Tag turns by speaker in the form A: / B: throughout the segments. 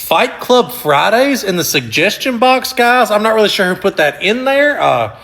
A: Fight Club Fridays in the suggestion box, guys. I'm not really sure who put that in there.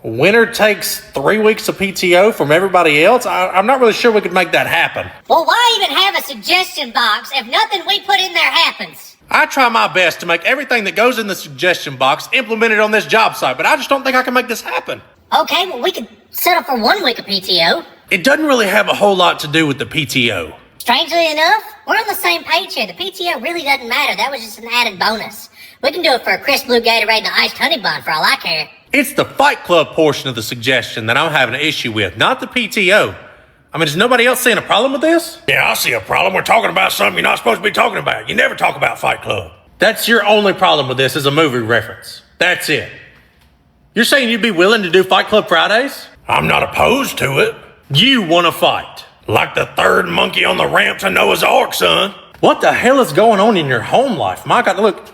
A: Winner takes 3 weeks of PTO from everybody else. I'm not really sure we could make that happen.
B: Well, why even have a suggestion box if nothing we put in there happens?
A: I try my best to make everything that goes in the suggestion box implemented on this job site, but I just don't think I can make this happen.
B: Okay, well, we could settle for 1 week of PTO.
A: It doesn't really have a whole lot to do with the PTO.
B: Strangely enough, we're on the same page here. The PTO really doesn't matter. That was just an added bonus. We can do it for a crisp blue Gatorade and an iced honey bun for all I care.
A: It's the Fight Club portion of the suggestion that I'm having an issue with, not the PTO. I mean, is nobody else seeing a problem with this?
C: Yeah, I see a problem. We're talking about something you're not supposed to be talking about. You never talk about Fight Club.
A: That's your only problem with this is a movie reference. That's it. You're saying you'd be willing to do Fight Club Fridays?
C: I'm not opposed to it.
A: You want to fight.
C: Like the third monkey on the ramp to Noah's Ark, son.
A: What the hell is going on in your home life? My God, look,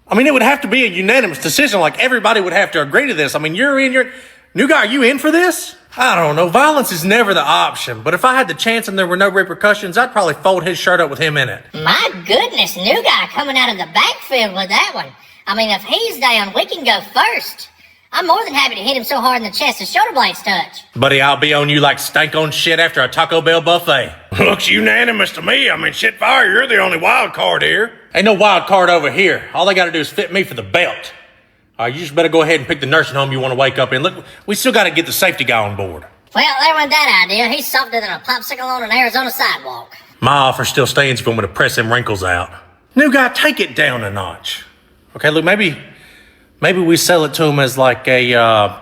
A: I mean, it would have to be a unanimous decision. Like, everybody would have to agree to this. I mean, new guy, are you in for this? I don't know. Violence is never the option. But if I had the chance and there were no repercussions, I'd probably fold his shirt up with him in it.
B: My goodness, new guy coming out of the backfield with that one. I mean, if he's down, we can go first. I'm more than happy to hit him so hard in the chest his shoulder blades touch.
A: Buddy, I'll be on you like stank on shit after a Taco Bell buffet.
C: Looks unanimous to me. I mean, shit fire, you're the only wild card here.
A: Ain't no wild card over here. All they got to do is fit me for the belt. All right, you just better go ahead and pick the nursing home you want to wake up in. Look, we still got to get the safety guy on board.
B: Well, there went that idea. He's softer than a popsicle on an Arizona sidewalk.
A: My offer still stands if you want me to press them wrinkles out. New guy, take it down a notch. Okay, look, maybe we sell it to him as like a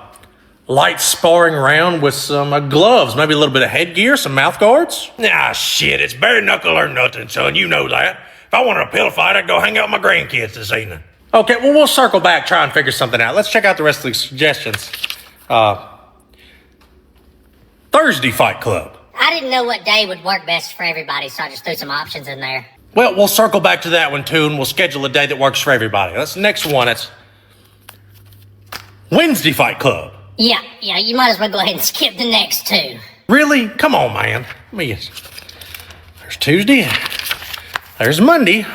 A: light sparring round with some gloves, maybe a little bit of headgear, some mouth guards.
C: Nah, shit, it's bare knuckle or nothing, son. You know that. If I wanted a pillow fight, I'd go hang out with my grandkids this evening.
A: Okay, well, we'll circle back, try and figure something out. Let's check out the rest of the suggestions. Thursday Fight Club.
B: I didn't know what day would work best for everybody, so I just threw some options in there.
A: Well, we'll circle back to that one, too, and we'll schedule a day that works for everybody. That's the next one. It's Wednesday Fight Club.
B: Yeah, you might as well go ahead and skip the next two.
A: Really? Come on, man. There's Tuesday. There's Monday.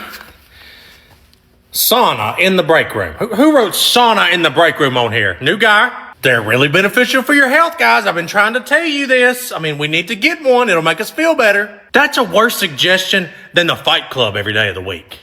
A: Sauna in the break room. Who wrote sauna in the break room on here? New guy? They're really beneficial for your health, guys. I've been trying to tell you this. I mean, we need to get one. It'll make us feel better. That's a worse suggestion than the Fight Club every day of the week.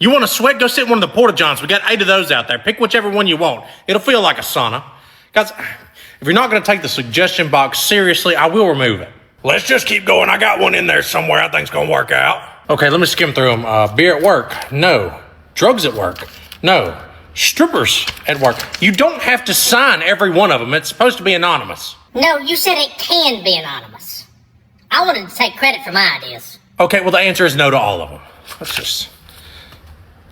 A: You want to sweat? Go sit in one of the porta-johns. We got 8 of those out there. Pick whichever one you want. It'll feel like a sauna. Guys, if you're not going to take the suggestion box seriously, I will remove it.
C: Let's just keep going. I got one in there somewhere I think's going to work out.
A: Okay, let me skim through them. Beer at work? No. Drugs at work? No. Strippers at work? You don't have to sign every one of them. It's supposed to be anonymous.
B: No, you said it can be anonymous. I wanted to take credit for my ideas.
A: Okay, well, the answer is no to all of them. Let's just...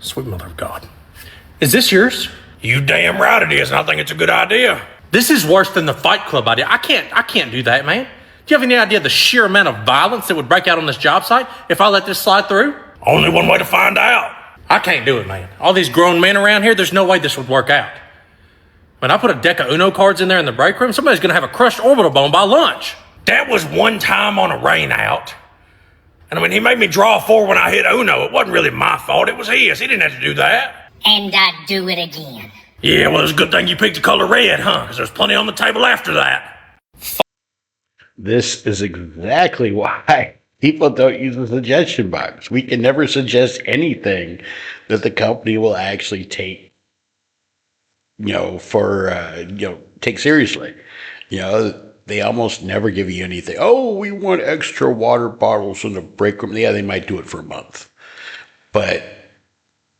A: Sweet mother of God. Is this yours?
C: You damn right it is, and I think it's a good idea.
A: This is worse than the Fight Club idea. I can't do that, man. Do you have any idea the sheer amount of violence that would break out on this job site if I let this slide through?
C: Only one way to find out.
A: I can't do it, man. All these grown men around here, there's no way this would work out. When I put a deck of Uno cards in there in the break room, somebody's going to have a crushed orbital bone by lunch.
C: That was one time on a rain out. And I mean, he made me draw 4 when I hit Uno. It wasn't really my fault. It was his. He didn't have to do that.
B: And I'd do it again.
C: Yeah, well, it's a good thing you picked the color red, huh? Because there's plenty on the table after that.
D: This is exactly why people don't use the suggestion box. We can never suggest anything that the company will actually take, take seriously. They almost never give you anything. Oh, we want extra water bottles in the break room. Yeah, they might do it for a month,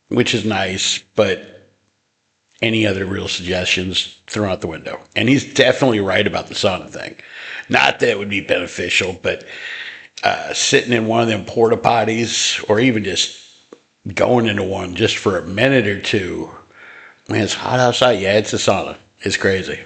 D: which is nice, but any other real suggestions thrown out the window. And he's definitely right about the sauna thing. Not that it would be beneficial, but sitting in one of them porta potties or even just going into one just for a minute or two. Man, it's hot outside. Yeah, it's a sauna. It's crazy.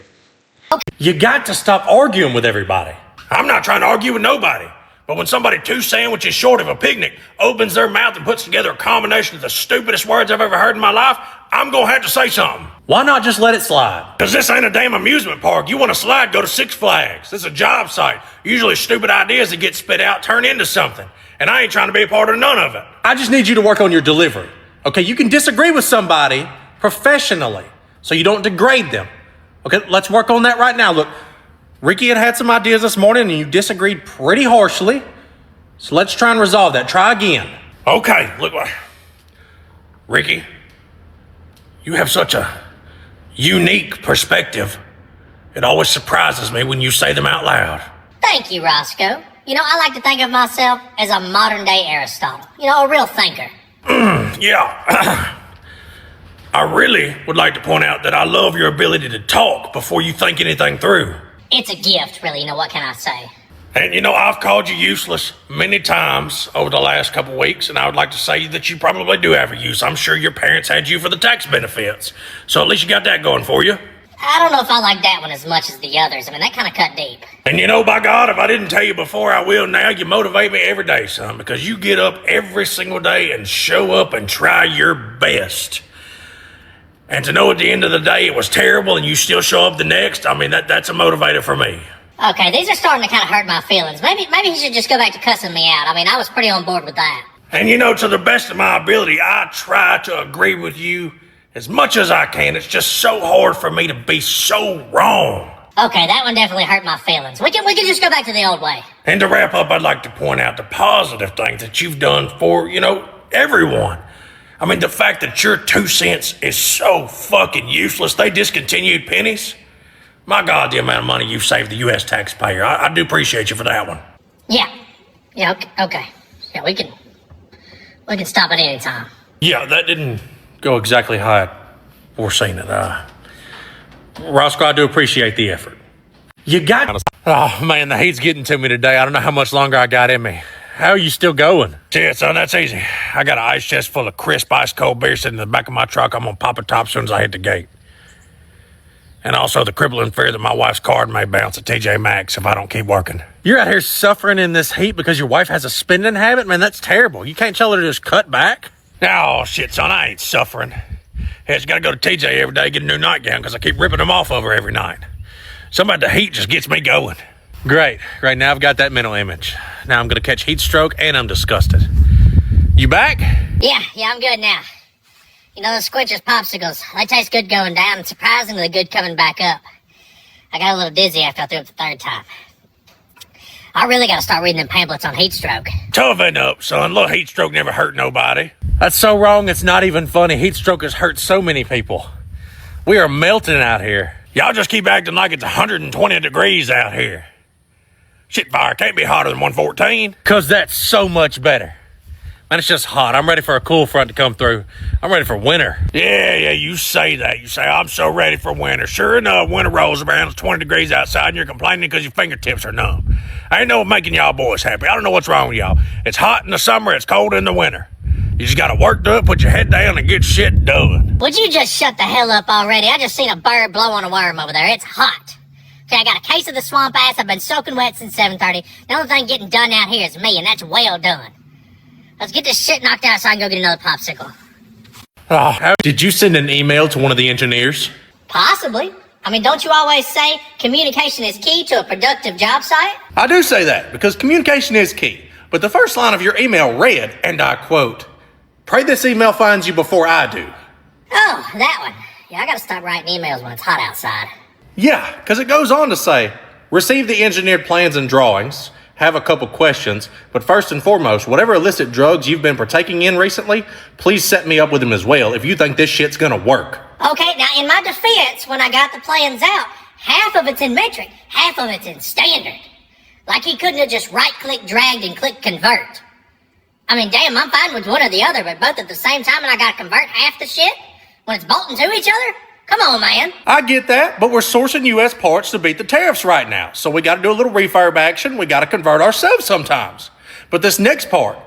A: You got to stop arguing with everybody.
C: I'm not trying to argue with nobody. But when somebody 2 sandwiches short of a picnic opens their mouth and puts together a combination of the stupidest words I've ever heard in my life, I'm going to have to say something.
A: Why not just let it slide?
C: Because this ain't a damn amusement park. You want to slide, go to Six Flags. This is a job site. Usually stupid ideas that get spit out turn into something. And I ain't trying to be a part of none of it.
A: I just need you to work on your delivery. Okay, you can disagree with somebody professionally, so you don't degrade them. Okay, let's work on that right now. Look, Ricky had some ideas this morning and you disagreed pretty harshly. So let's try and resolve that. Try again.
C: Okay, look, Ricky, you have such a unique perspective. It always surprises me when you say them out loud.
B: Thank you, Roscoe. You know, I like to think of myself as a modern-day Aristotle. You know, a real thinker.
C: Yeah. I really would like to point out that I love your ability to talk before you think anything through.
B: It's a gift, really. You know, what can I say?
C: And you know, I've called you useless many times over the last couple weeks, and I would like to say that you probably do have a use. I'm sure your parents had you for the tax benefits, so at least you got that going for you.
B: I don't know if I like that one as much as the others. I mean, that kind of cut deep.
C: And you know, by God, if I didn't tell you before, I will now. You motivate me every day, son, because you get up every single day and show up and try your best. And to know at the end of the day it was terrible and you still show up the next, I mean, that's a motivator for me.
B: Okay, these are starting to kind of hurt my feelings. Maybe he should just go back to cussing me out. I mean, I was pretty on board with that.
C: And you know, to the best of my ability, I try to agree with you as much as I can. It's just so hard for me to be so wrong.
B: Okay, that one definitely hurt my feelings. We can just go back to the old way.
C: And to wrap up, I'd like to point out the positive things that you've done for, you know, everyone. I mean, the fact that your 2 cents is so fucking useless. They discontinued pennies. My God, the amount of money you've saved the U.S. taxpayer. I do appreciate you for that one.
B: Yeah, okay. Yeah, we can stop at any time.
A: Yeah, that didn't go exactly how I foreseen it. Roscoe, I do appreciate the effort. You got... Oh, man, the heat's getting to me today. I don't know how much longer I got in me. How are you still going?
C: Yeah, son, that's easy. I got an ice chest full of crisp, ice-cold beer sitting in the back of my truck. I'm gonna pop a top as soon as I hit the gate. And also the crippling fear that my wife's card may bounce at TJ Maxx if I don't keep working.
A: You're out here suffering in this heat because your wife has a spending habit? Man, that's terrible. You can't tell her to just cut back?
C: Oh, shit, son, I ain't suffering. I just gotta go to TJ every day, get a new nightgown, because I keep ripping them off of her every night. Something about the heat just gets me going.
A: Great. Right now I've got that mental image. Now I'm going to catch heat stroke and I'm disgusted. You back?
B: Yeah, I'm good now. You know, those Squinchers popsicles, they taste good going down and surprisingly good coming back up. I got a little dizzy after I threw it the third time. I really got to start reading them pamphlets on heat stroke.
C: Toughen up, son. Little heat stroke never hurt nobody.
A: That's so wrong, it's not even funny. Heat stroke has hurt so many people. We are melting out here.
C: Y'all just keep acting like it's 120 degrees out here. Shit fire can't be hotter than 114.
A: Because that's so much better. Man, it's just hot. I'm ready for a cool front to come through. I'm ready for winter.
C: Yeah, you say that. You say, I'm so ready for winter. Sure enough, winter rolls around. It's 20 degrees outside and you're complaining because your fingertips are numb. I ain't know making y'all boys happy. I don't know what's wrong with y'all. It's hot in the summer. It's cold in the winter. You just gotta work to it, put your head down, and get shit done.
B: Would you just shut the hell up already? I just seen a bird blow on a worm over there. It's hot. Okay, I got a case of the swamp ass. I've been soaking wet since 7:30. The only thing getting done out here is me, and that's well done. Let's get this shit knocked out so I can go get another popsicle.
A: Oh, did you send an email to one of the engineers?
B: Possibly. I mean, don't you always say communication is key to a productive job site?
A: I do say that, because communication is key. But the first line of your email read, and I quote, "Pray this email finds you before I do."
B: Oh, that one. Yeah, I gotta stop writing emails when it's hot outside.
A: Yeah, because it goes on to say, receive the engineered plans and drawings, have a couple questions, but first and foremost, whatever illicit drugs you've been partaking in recently, please set me up with them as well if you think this shit's gonna work.
B: Okay, now in my defense, when I got the plans out, half of it's in metric, half of it's in standard. Like he couldn't have just right-click, dragged, and click convert. I mean, damn, I'm fine with one or the other, but both at the same time and I gotta convert half the shit when it's bolting to each other? Come on, man.
A: I get that, but we're sourcing U.S. parts to beat the tariffs right now, so we gotta do a little refurb action. We gotta convert ourselves sometimes. But this next part,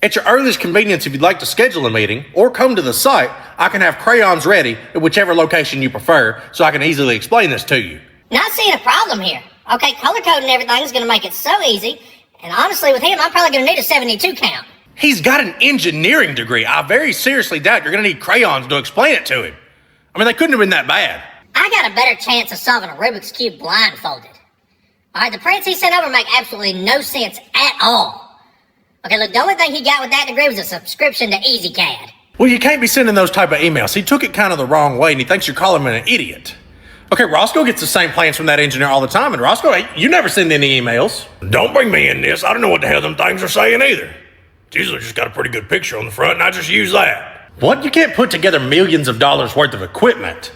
A: at your earliest convenience, if you'd like to schedule a meeting or come to the site, I can have crayons ready at whichever location you prefer, so I can easily explain this to you.
B: Not seeing a problem here. Okay, color coding everything is gonna make it so easy, and honestly, with him, I'm probably gonna need a 72 count.
A: He's got an engineering degree. I very seriously doubt you're gonna need crayons to explain it to him. I mean, they couldn't have been that bad.
B: I got a better chance of solving a Rubik's Cube blindfolded. Alright, the prints he sent over make absolutely no sense at all. Okay, look, the only thing he got with that degree was a subscription to EasyCAD.
A: Well, you can't be sending those type of emails. He took it kind of the wrong way, and he thinks you're calling him an idiot. Okay, Roscoe gets the same plans from that engineer all the time, and Roscoe, hey, you never send any emails.
C: Don't bring me in this. I don't know what the hell them things are saying either. It's usually just got a pretty good picture on the front, and I just use that.
A: What? You can't put together millions of dollars worth of equipment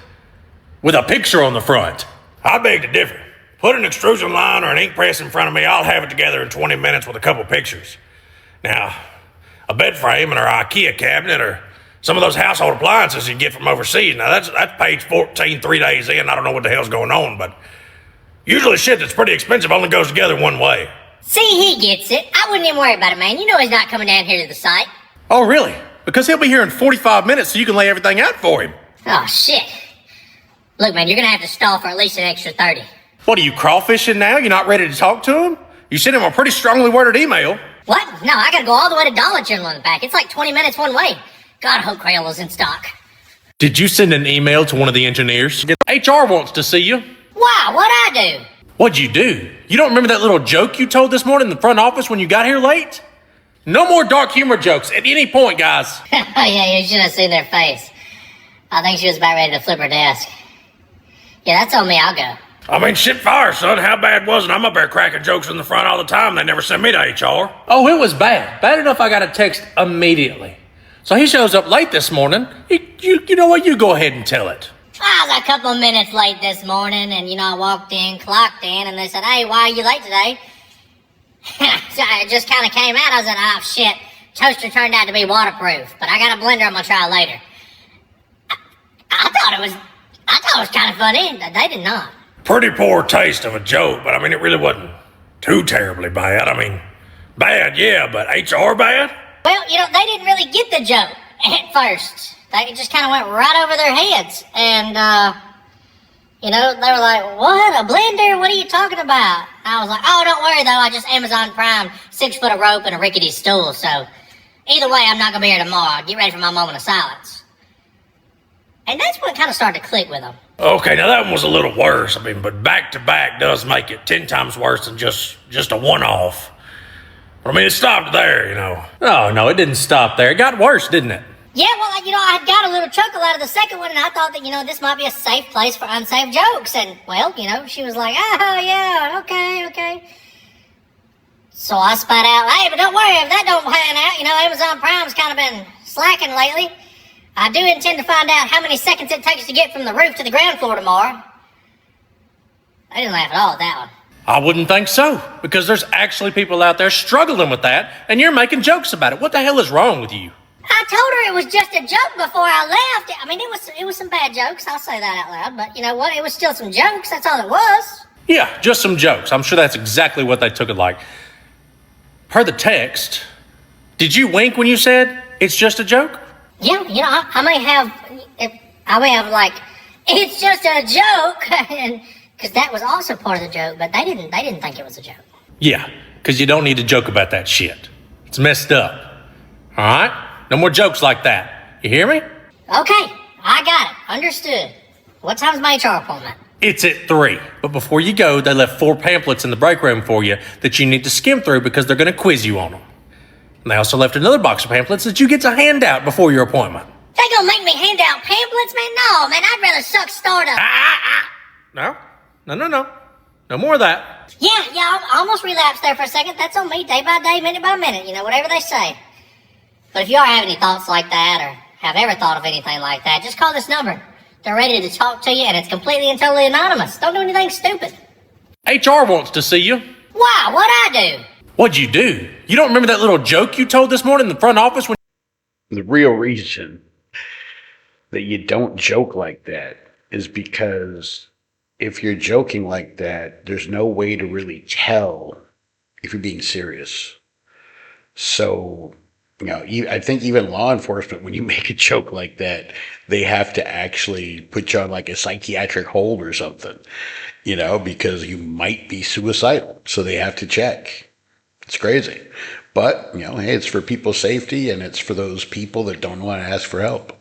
A: with a picture on the front.
C: I beg to differ. Put an extrusion line or an ink press in front of me, I'll have it together in 20 minutes with a couple pictures. Now, a bed frame and our IKEA cabinet or some of those household appliances you get from overseas. Now, that's page 14, 3 days in. I don't know what the hell's going on, but usually shit that's pretty expensive only goes together one way.
B: See, he gets it. I wouldn't even worry about it, man. You know he's not coming down here to the site.
A: Oh, really? Because he'll be here in 45 minutes so you can lay everything out for him.
B: Oh, shit. Look, man, you're gonna have to stall for at least an extra 30.
A: What, are you crawfishing now? You're not ready to talk to him? You sent him a pretty strongly worded email.
B: What? No, I gotta go all the way to Dollar General and back. It's like 20 minutes one way. God, I hope Crayola's in stock.
A: Did you send an email to one of the engineers? HR wants to see you.
B: Wow, what'd I do?
A: What'd you do? You don't remember that little joke you told this morning in the front office when you got here late? No more dark humor jokes at any point, guys.
B: Oh, yeah, you should have seen their face. I think she was about ready to flip her desk. Yeah, that's on me. I'll go.
C: I mean, shit fire, son. How bad was it? I'm up there cracking jokes in the front all the time. They never send me to HR.
A: Oh, it was bad. Bad enough I got a text immediately. So he shows up late this morning. You know what? You go ahead and tell it.
B: I was a couple of minutes late this morning, and, I walked in, clocked in, and they said, hey, why are you late today? So it just kind of came out. I said, oh, shit. Toaster turned out to be waterproof, but I got a blender I'm going to try later. I thought it was kind of funny. They did not.
C: Pretty poor taste of a joke, but I mean, it really wasn't too terribly bad. I mean, bad, yeah, but HR bad?
B: Well, they didn't really get the joke at first. They just kind of went right over their heads. And, they were like, what? A blender? What are you talking about? I was like, oh, don't worry, though. I just Amazon Prime 6 foot of rope and a rickety stool. So either way, I'm not going to be here tomorrow. Get ready for my moment of silence. And that's when it kind of started to click with them.
C: Okay, now that one was a little worse. I mean, but back to back does make it 10 times worse than just a one-off. I mean, it stopped there,
A: Oh, no, it didn't stop there. It got worse, didn't it?
B: Yeah, well, I had got a little chuckle out of the second one, and I thought that, this might be a safe place for unsafe jokes. And, well, she was like, oh, yeah, okay. So I spat out, hey, but don't worry, if that don't pan out, Amazon Prime's kind of been slacking lately. I do intend to find out how many seconds it takes to get from the roof to the ground floor tomorrow. I didn't laugh at all at that one.
A: I wouldn't think so, because there's actually people out there struggling with that, and you're making jokes about it. What the hell is wrong with you?
B: I told her it was just a joke before I left. I mean, it was some bad jokes. I'll say that out loud. But you know what? It was still some jokes. That's all it was.
A: Yeah, just some jokes. I'm sure that's exactly what they took it like. Per the text, did you wink when you said it's just a joke?
B: Yeah, I may have like, it's just a joke, and because that was also part of the joke, but they didn't think it was a joke.
A: Yeah, because you don't need to joke about that shit. It's messed up. All right? No more jokes like that. You hear me?
B: Okay, I got it. Understood. What time's my HR appointment?
A: It's at 3. But before you go, they left 4 pamphlets in the break room for you that you need to skim through because they're going to quiz you on them. And they also left another box of pamphlets that you get to hand out before your appointment.
B: They gonna make me hand out pamphlets, man? No, man, I'd rather suck Stardust.
A: No. No more of that.
B: Yeah, I almost relapsed there for a second. That's on me, day by day, minute by minute, whatever they say. But if you are having any thoughts like that, or have ever thought of anything like that, just call this number. They're ready to talk to you, and it's completely and totally anonymous. Don't do anything stupid.
A: HR wants to see you.
B: Why? What'd I do?
A: What'd you do? You don't remember that little joke you told this morning in the front office when...
D: The real reason that you don't joke like that is because if you're joking like that, there's no way to really tell if you're being serious. So, I think even law enforcement, when you make a joke like that, they have to actually put you on like a psychiatric hold or something, because you might be suicidal. So they have to check. It's crazy. But, hey, it's for people's safety, and it's for those people that don't want to ask for help.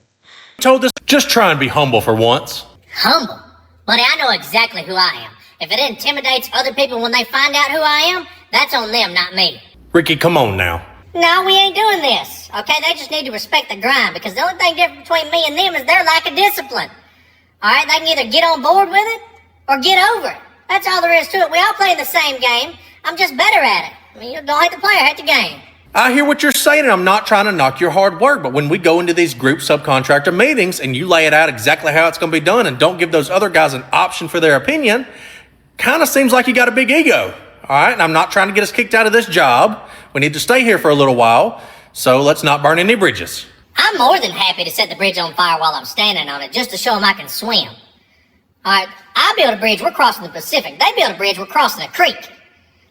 A: Told this, just try and be humble for once.
B: Humble? Buddy, I know exactly who I am. If it intimidates other people when they find out who I am, that's on them, not me.
A: Ricky, come on now.
B: No, we ain't doing this. Okay, they just need to respect the grind because the only thing different between me and them is their lack of discipline. Alright, they can either get on board with it or get over it. That's all there is to it. We all play the same game. I'm just better at it. I mean, you don't hate the player, hate the game.
A: I hear what you're saying, and I'm not trying to knock your hard work, but when we go into these group subcontractor meetings and you lay it out exactly how it's going to be done and don't give those other guys an option for their opinion, kind of seems like you got a big ego. All right, and I'm not trying to get us kicked out of this job. We need to stay here for a little while, so let's not burn any bridges.
B: I'm more than happy to set the bridge on fire while I'm standing on it just to show them I can swim. Alright, I build a bridge, we're crossing the Pacific. They build a bridge, we're crossing a creek.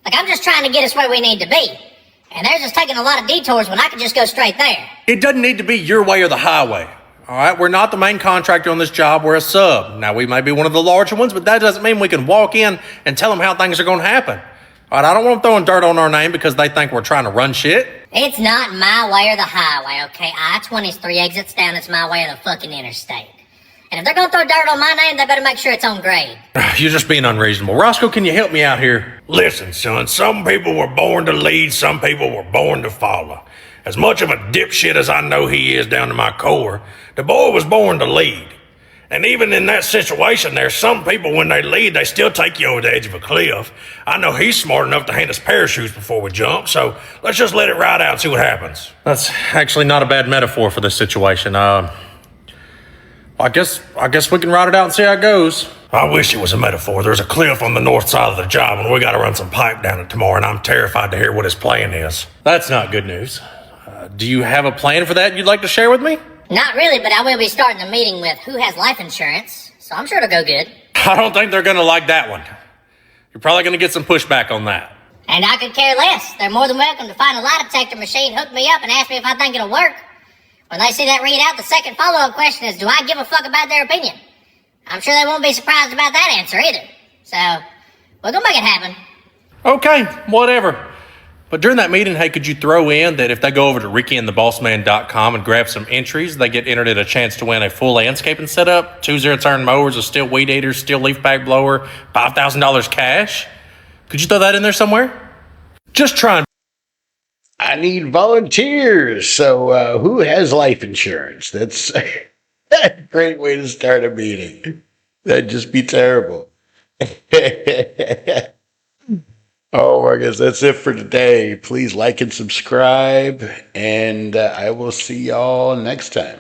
B: Like, I'm just trying to get us where we need to be. And they're just taking a lot of detours when I could just go straight there.
A: It doesn't need to be your way or the highway. All right, we're not the main contractor on this job, we're a sub. Now, we may be one of the larger ones, but that doesn't mean we can walk in and tell them how things are going to happen. All right, I don't want them throwing dirt on our name because they think we're trying to run shit.
B: It's not my way or the highway, okay? I-20's 3 exits down, it's my way or the fucking interstate. And if they're gonna throw dirt on my name, they better make sure it's on grade.
A: You're just being unreasonable. Roscoe, can you help me out here?
C: Listen, son, some people were born to lead, some people were born to follow. As much of a dipshit as I know he is down to my core, the boy was born to lead. And even in that situation, there's some people, when they lead, they still take you over the edge of a cliff. I know he's smart enough to hand us parachutes before we jump, so let's just let it ride out and see what happens.
A: That's actually not a bad metaphor for this situation. I guess we can ride it out and see how it goes.
C: I wish it was a metaphor. There's a cliff on the north side of the job, and we gotta run some pipe down it tomorrow, and I'm terrified to hear what his plan is.
A: That's not good news. Do you have a plan for that you'd like to share with me?
B: Not really, but I will be starting the meeting with who has life insurance, so I'm sure it'll go good.
A: I don't think they're gonna like that one. You're probably gonna get some pushback on that.
B: And I could care less. They're more than welcome to find a lie detector machine, hook me up, and ask me if I think it'll work. When they see that read out, the second follow-up question is, do I give a fuck about their opinion? I'm sure they won't be surprised about that answer either. So, we're gonna make it happen.
A: Okay, whatever. But during that meeting, hey, could you throw in that if they go over to rickyandthebossman.com and grab some entries, they get entered at a chance to win a full landscaping setup, 2 zero-turn mowers, a steel weed eater, steel leaf bag blower, $5,000 cash? Could you throw that in there somewhere? Just try and...
D: I need volunteers. So who has life insurance? That's a great way to start a meeting. That'd just be terrible. Oh, I guess that's it for today. Please like and subscribe, and I will see y'all next time.